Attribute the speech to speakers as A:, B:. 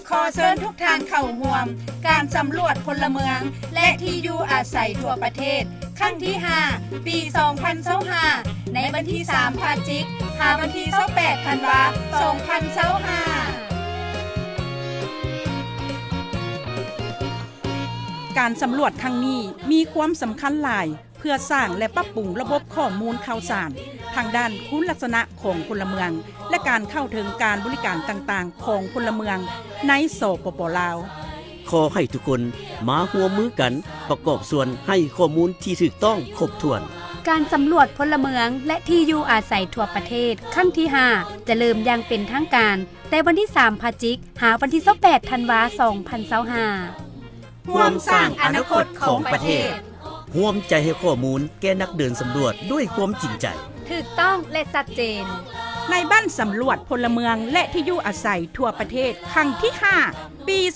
A: ขอเชิญทุกท่านเข้าร่วมการสำรวจพลเมือง และที่อยู่อาศัยทั่วประเทศ ครั้งที่ 5 ปี 2025 ในวันที่ 3 พฤศจิกายน วันที่ 28 ธันวาคม 2025
B: การสำรวจครั้งนี้มีความสำคัญหลายเพื่อสร้างและปรับปรุงระบบข้อมูลข่าวสารทางด้านคุณลักษณะของพลเมืองและการเข้าถึงการบริการต่างๆของพลเมืองในสปป.ลาว
C: ขอให้ทุกคนมาร่วมมือกันประกอบส่วนให้ข้อมูลที่ถูกต้องครบถ้วน
D: การสำรวจพลเมืองและที่อยู่อาศัยทั่วประเทศครั้งที่ 5 จะเริ่มอย่างเป็นทางการแต่วันที่ 3 พฤศจิกายน วันที่ 28 ธันวาคม 2025
A: ร่วมสร้างอนาคตของประเทศ
C: ร่วมใจให้ข้อมูลแก่นักเดินสำรวจด้วยความจริงใจ
D: ถูกต้องและชัดเจน
B: ในบ้านสำรวจพลเมืองและที่อยู่อาศัยทั่วประเทศครั้งที่ 5 ปี 2025